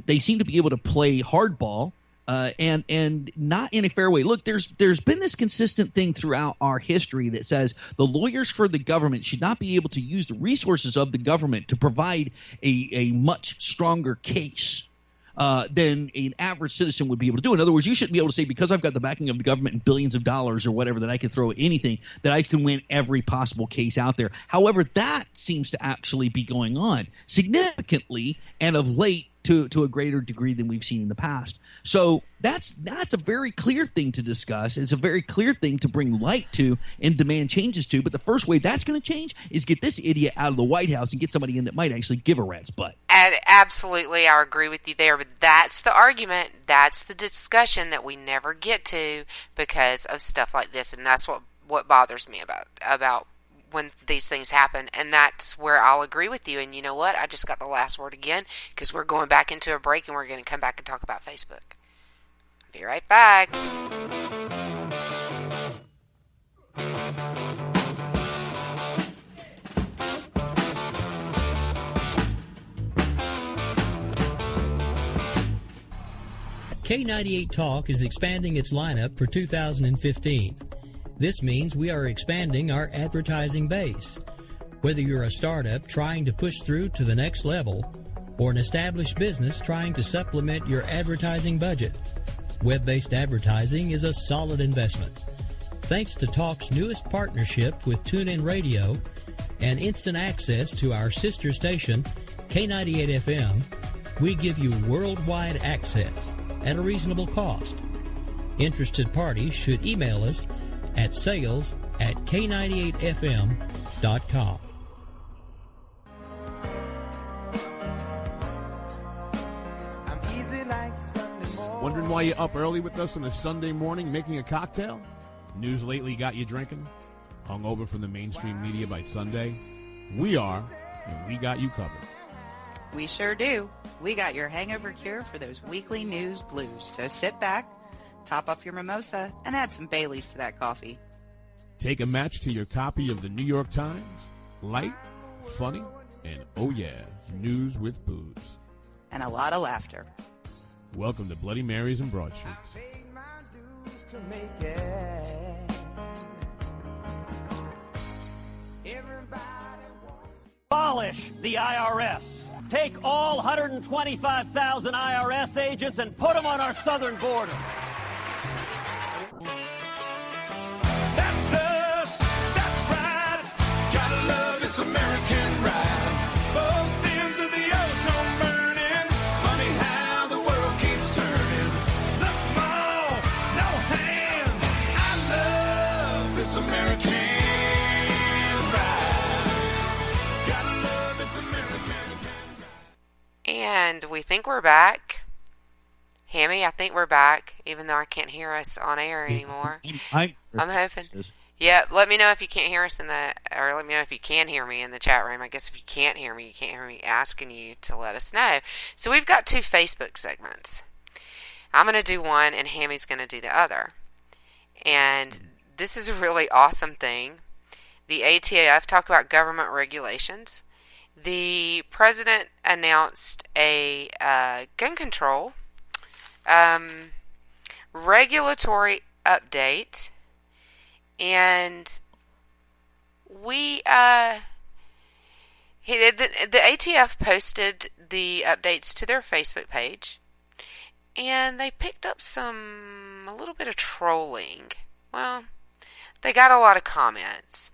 They seem to be able to play hardball. And not in a fair way. Look, there's been this consistent thing throughout our history that says the lawyers for the government should not be able to use the resources of the government to provide a much stronger case than an average citizen would be able to do. In other words, you shouldn't be able to say, because I've got the backing of the government and billions of dollars or whatever that I can throw at anything, that I can win every possible case out there. However, that seems to actually be going on significantly and of late to a greater degree than we've seen in the past. So that's a very clear thing to discuss. It's a very clear thing to bring light to and demand changes to. But the first way that's going to change is get this idiot out of the White House and get somebody in that might actually give a rat's butt. Absolutely, I agree with you there. But that's the argument. That's the discussion that we never get to because of stuff like this. And that's what bothers me about when these things happen, and that's where I'll agree with you. And you know what? I just got the last word again because we're going back into a break and we're going to come back and talk about Facebook. Be right back. K98 Talk is expanding its lineup for 2015. This means we are expanding our advertising base. Whether you're a startup trying to push through to the next level or an established business trying to supplement your advertising budget, web-based advertising is a solid investment. Thanks to Talk's newest partnership with TuneIn Radio and instant access to our sister station, K98 FM, we give you worldwide access at a reasonable cost. Interested parties should email us at sales@k98fm.com. Wondering why you're up early with us on a Sunday morning making a cocktail? News lately got you drinking? Hung over from the mainstream media by Sunday? We are, and we got you covered. We sure do. We got your hangover cure for those weekly news blues. So sit back, top off your mimosa, and add some Baileys to that coffee. Take a match to your copy of the New York Times. Light, funny, and oh yeah, news with booze. And a lot of laughter. Welcome to Bloody Marys and Broadsheets. Abolish the IRS. Take all 125,000 IRS agents and put them on our southern border. That's us, that's right. Gotta love this American ride. Both ends of the ozone burning. Funny how the world keeps turning. Look, Ma, no hands. I love this American ride. Gotta love this American ride. And we think we're back. Hammy, I think we're back, even though I can't hear us on air anymore. I'm hoping. Yeah, let me know if you can't hear us or let me know if you can hear me in the chat room. I guess if you can't hear me asking you to let us know. So we've got 2 Facebook segments. I'm going to do one, and Hammy's going to do the other. And this is a really awesome thing. The ATF talked about government regulations. The president announced a gun control regulatory update, and the ATF posted the updates to their Facebook page, and they picked up a little bit of trolling. Well, they got a lot of comments.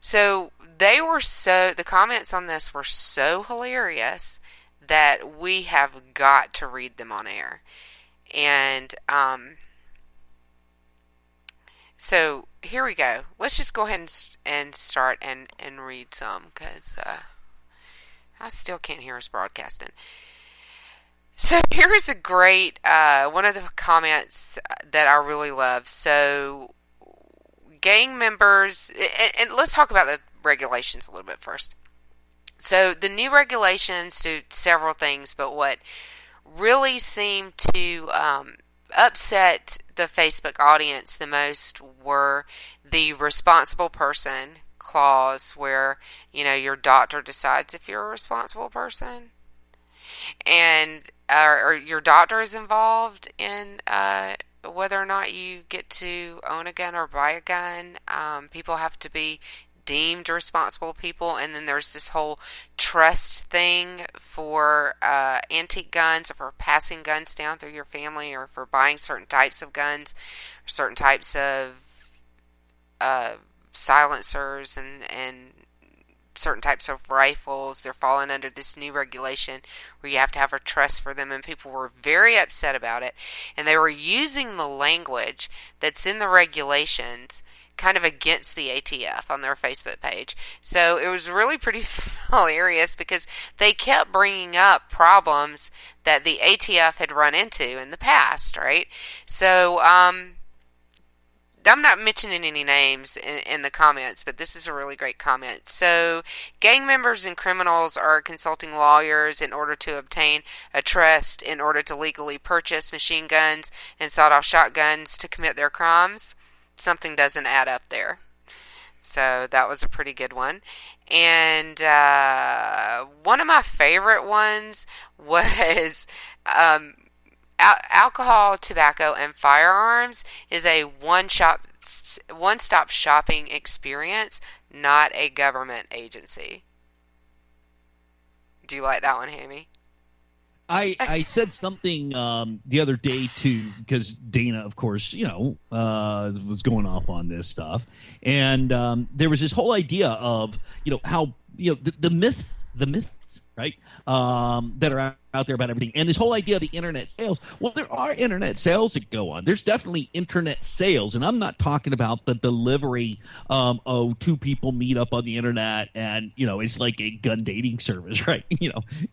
So the comments on this were so hilarious that we have got to read them on air. And so here we go. Let's just go ahead and start and read some, because I still can't hear us broadcasting. So here is a great one of the comments that I really love. So gang members, and let's talk about the regulations a little bit first. So the new regulations do several things, but what really seemed to upset the Facebook audience the most were the responsible person clause, where, you know, your doctor decides if you're a responsible person, and or your doctor is involved in whether or not you get to own a gun or buy a gun. People have to be deemed responsible people, and then there's this whole trust thing for antique guns, or for passing guns down through your family, or for buying certain types of guns, or certain types of silencers and certain types of rifles. They're falling under this new regulation where you have to have a trust for them, and people were very upset about it. And they were using the language that's in the regulations kind of against the ATF on their Facebook page. So it was really pretty hilarious because they kept bringing up problems that the ATF had run into in the past, right? So I'm not mentioning any names in the comments, but this is a really great comment. So, gang members and criminals are consulting lawyers in order to obtain a trust in order to legally purchase machine guns and sawed-off shotguns to commit their crimes. Something doesn't add up there. So, that was a pretty good one. And one of my favorite ones was... alcohol, tobacco, and firearms is a one-stop shopping experience, not a government agency. Do you like that one, Hammy? I said something the other day too, because Dana, of course, was going off on this stuff, and there was this whole idea of how the myths, right, that are out there about everything, and this whole idea of the internet sales. Well, there are internet sales that go on. There's definitely internet sales, and I'm not talking about the delivery. Two people meet up on the internet, and it's like a gun dating service, right?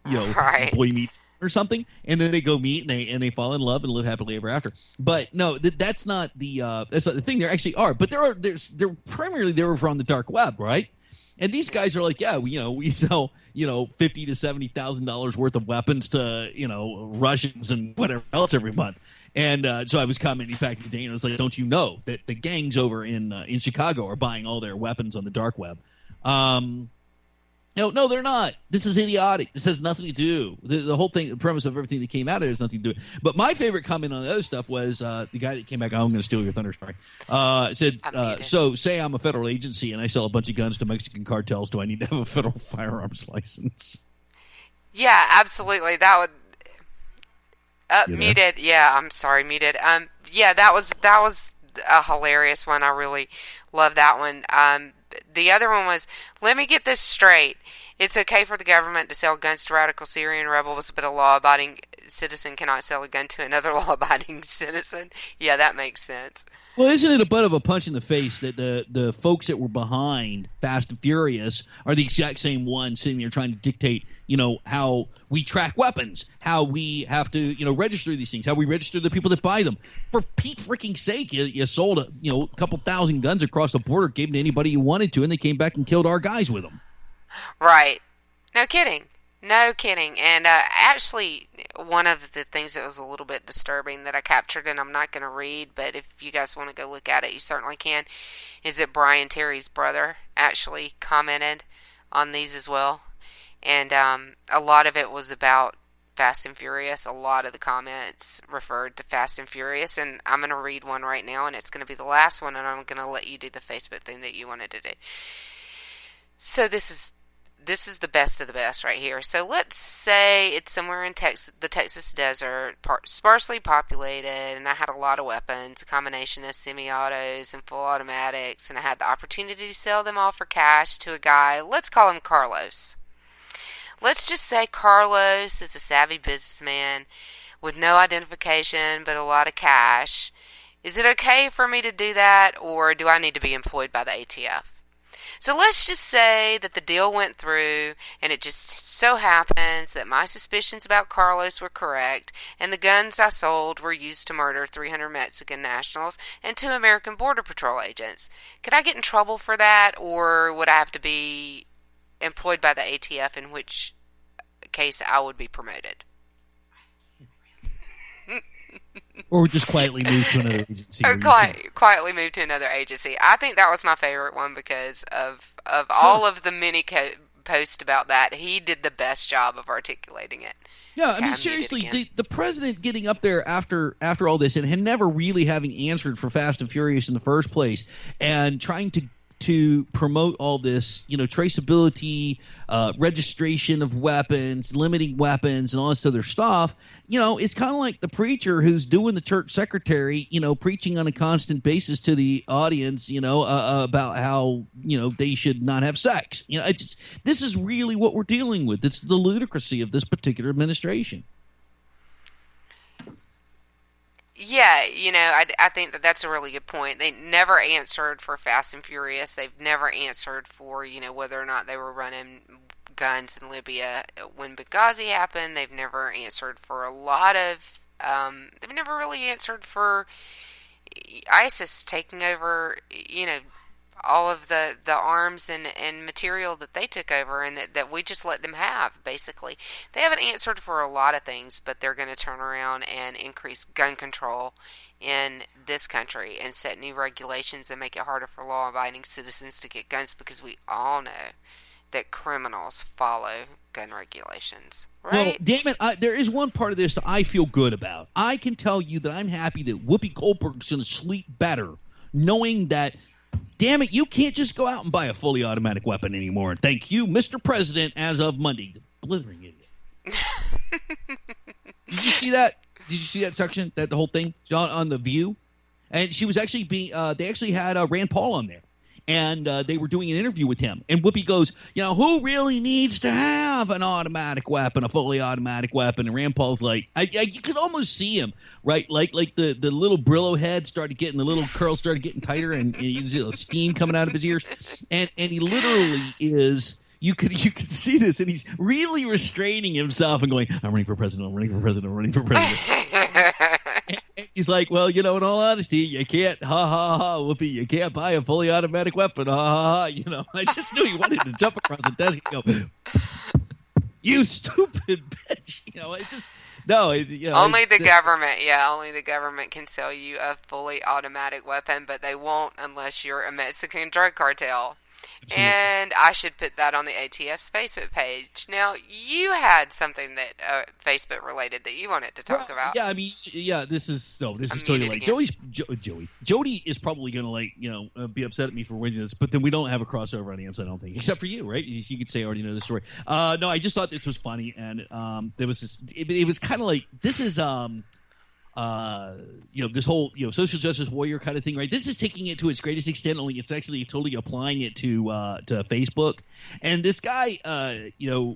Right. Boy meets or something, and then they go meet and they fall in love and live happily ever after. But no, that's not the thing. There actually are, but they're primarily they were from the dark web, right? And these guys are like, yeah, we sell, $50,000 to $70,000 worth of weapons to, Russians and whatever else every month. And so I was commenting back to Dana. I was like, don't you know that the gangs over in Chicago are buying all their weapons on the dark web? No, they're not. This is idiotic. This has nothing to do. The whole thing, the premise of everything that came out of it has nothing to do. But my favorite comment on the other stuff was the guy that came back. I'm going to steal your thunder, sorry. Said, so say I'm a federal agency and I sell a bunch of guns to Mexican cartels. Do I need to have a federal firearms license? Yeah, absolutely. That would muted. Yeah, I'm sorry, muted. Yeah, that was a hilarious one. I really love that one. The other one was, let me get this straight. It's okay for the government to sell guns to radical Syrian rebels, but a law-abiding citizen cannot sell a gun to another law-abiding citizen. Yeah, that makes sense. Well, isn't it a butt of a punch in the face that the folks that were behind Fast and Furious are the exact same ones sitting there trying to dictate, how we track weapons, how we have to, register these things, how we register the people that buy them. For Pete's freaking sake, you sold a couple thousand guns across the border, gave them to anybody you wanted to, and they came back and killed our guys with them. Right. No kidding. No kidding. And actually, one of the things that was a little bit disturbing that I captured, and I'm not going to read, but if you guys want to go look at it, you certainly can, is that Brian Terry's brother actually commented on these as well. And a lot of it was about Fast and Furious. A lot of the comments referred to Fast and Furious, and I'm going to read one right now, and it's going to be the last one, and I'm going to let you do the Facebook thing that you wanted to do. So this is the best of the best right here. So let's say it's somewhere in the Texas desert, sparsely populated, and I had a lot of weapons, a combination of semi-autos and full automatics, and I had the opportunity to sell them all for cash to a guy. Let's call him Carlos. Let's just say Carlos is a savvy businessman with no identification but a lot of cash. Is it okay for me to do that, or do I need to be employed by the ATF? So let's just say that the deal went through, and it just so happens that my suspicions about Carlos were correct, and the guns I sold were used to murder 300 Mexican nationals and 2 American Border Patrol agents. Could I get in trouble for that, or would I have to be employed by the ATF, in which case I would be promoted? Or just quietly move to another agency. Or quietly move to another agency. I think that was my favorite one because of all of the many posts about that. He did the best job of articulating it. Yeah, I mean, seriously, the president getting up there after all this and never really having answered for Fast and Furious in the first place and trying to to promote all this, traceability, registration of weapons, limiting weapons, and all this other stuff, it's kind of like the preacher who's doing the church secretary, preaching on a constant basis to the audience, about how, they should not have sex. This is really what we're dealing with. It's the ludicrousy of this particular administration. Yeah, I think that's a really good point. They never answered for Fast and Furious. They've never answered for, whether or not they were running guns in Libya when Benghazi happened. They've never answered for a lot of, they've never really answered for ISIS taking over, all of the arms and material that they took over and that we just let them have, basically. They haven't answered for a lot of things, but they're going to turn around and increase gun control in this country and set new regulations and make it harder for law-abiding citizens to get guns, because we all know that criminals follow gun regulations. Right? Well, damn it, there is one part of this that I feel good about. I can tell you that I'm happy that Whoopi Goldberg's going to sleep better knowing that, damn it, you can't just go out and buy a fully automatic weapon anymore. Thank you, Mr. President, as of Monday. The blithering idiot. Did you see that? Did you see that section, the whole thing on The View? And she was actually they actually had Rand Paul on there. And they were doing an interview with him. And Whoopi goes, who really needs to have an automatic weapon, a fully automatic weapon? And Rand Paul's like, you could almost see him, right? Like the little Brillo head started getting, the little curls started getting tighter, and you can see steam coming out of his ears. And he literally is, you could see this, and he's really restraining himself and going, I'm running for president, I'm running for president, I'm running for president. And he's like, well, in all honesty, you can't, Whoopi, you can't buy a fully automatic weapon, I just knew he wanted to jump across the desk and go, you stupid bitch, it's just, no. Only the government can sell you a fully automatic weapon, but they won't unless you're a Mexican drug cartel. Absolutely. And I should put that on the ATF's Facebook page. Now, you had something that Facebook related that you wanted to talk about. Yeah, this is totally like Jody is probably going to be upset at me for winning this, but then we don't have a crossover audience, I don't think, except for you, right? You could say I already know this story. No, I just thought this was funny, and there was this. It was kind of like, this is this whole social justice warrior kind of thing, right? This is taking it to its greatest extent, only it's actually totally applying it to Facebook. And this guy, the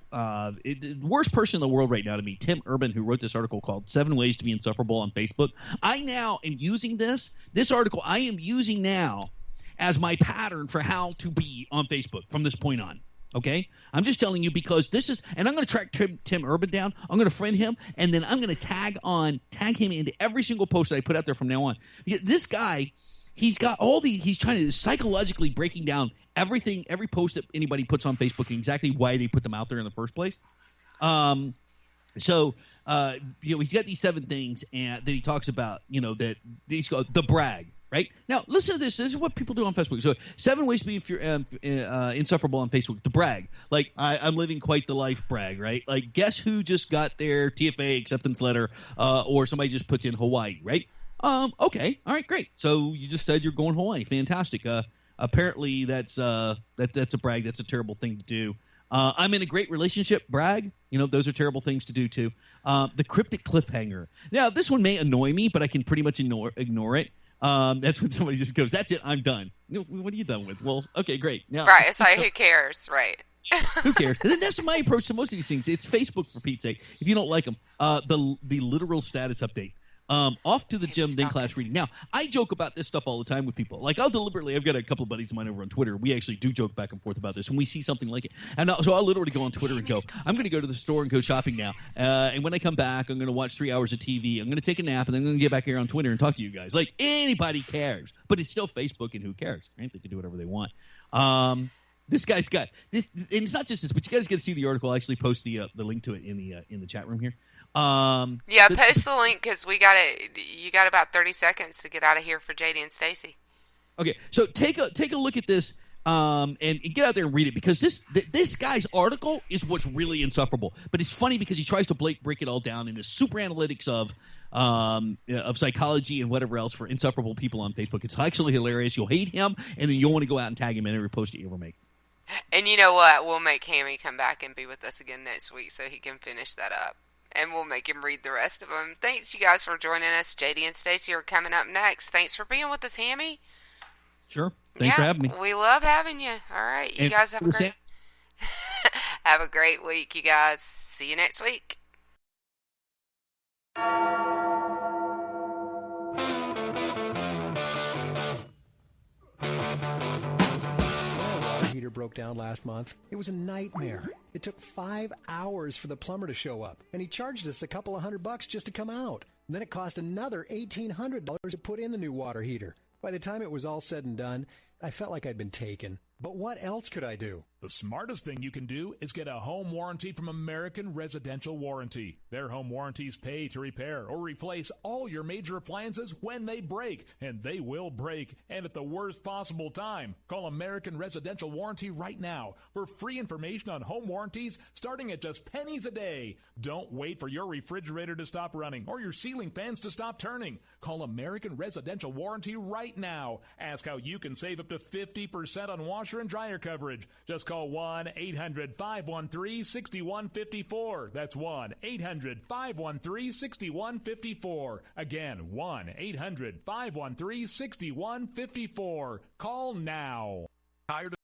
worst person in the world right now to me, Tim Urban, who wrote this article called 7 Ways to Be Insufferable on Facebook. I now am using this article I am using now as my pattern for how to be on Facebook from this point on. Okay, I'm just telling you, because this is, and I'm going to track Tim Urban down. I'm going to friend him, and then I'm going to tag him into every single post that I put out there from now on. Because this guy, he's got he's trying to psychologically breaking down everything, every post that anybody puts on Facebook, and exactly why they put them out there in the first place. He's got these 7 things that he talks about. That these go the brag. Right? Now, listen to this. This is what people do on Facebook. So, 7 ways to be insufferable on Facebook. The brag. Like, I'm living quite the life brag, right? Like, guess who just got their TFA acceptance letter, or somebody just puts in Hawaii, right? Okay. All right, great. So, you just said you're going Hawaii. Fantastic. Apparently, that's a brag. That's a terrible thing to do. I'm in a great relationship brag. Those are terrible things to do, too. The cryptic cliffhanger. Now, this one may annoy me, but I can pretty much ignore it. That's when somebody just goes, that's it, I'm done. What are you done with? Well, okay, great. Now, right, it's like, who cares, right? Who cares? And that's my approach to most of these things. It's Facebook, for Pete's sake. If you don't like them, the literal status update. Off to the gym, then class reading. Now, I joke about this stuff all the time with people. Like, I've got a couple of buddies of mine over on Twitter. We actually do joke back and forth about this when we see something like it. And so I'll literally go on Twitter and go, I'm going to go to the store and go shopping now. And when I come back, I'm going to watch 3 hours of TV. I'm going to take a nap, and then I'm going to get back here on Twitter and talk to you guys. Like, anybody cares. But it's still Facebook, and who cares, right? They can do whatever they want. This guy's got this, and it's not just this, but you guys get to see the article. I'll actually post the link to it in the chat room here. Post the link, because you got about 30 seconds to get out of here for JD and Stacy. Okay, so take a look at this. and get out there and read it, because this guy's article is what's really insufferable. But it's funny because he tries to break it all down into super analytics of psychology and whatever else for insufferable people on Facebook. It's actually hilarious. You'll hate him, and then you'll want to go out and tag him in every post that you ever make. And you know what? We'll make Hammy come back and be with us again next week so he can finish that up. And we'll make him read the rest of them. Thanks, you guys, for joining us. JD and Stacy are coming up next. Thanks for being with us, Hammy. Sure. Thanks for having me. We love having you. All right. You guys have a great have a great week, you guys. See you next week. Heater broke down last month. It was a nightmare. It took 5 hours for the plumber to show up, and he charged us a couple of $100 just to come out. And then it cost another $1,800 to put in the new water heater. By the time it was all said and done, I felt like I'd been taken. But what else could I do? The smartest thing you can do is get a home warranty from American Residential Warranty. Their home warranties pay to repair or replace all your major appliances when they break, and they will break, and at the worst possible time. Call American Residential Warranty right now for free information on home warranties starting at just pennies a day. Don't wait for your refrigerator to stop running or your ceiling fans to stop turning. Call American Residential Warranty right now. Ask how you can save up to 50% on washer and dryer coverage. Just call 1-800-513-6154. That's 1-800-513-6154. Again, 1-800-513-6154. Call now. Tired of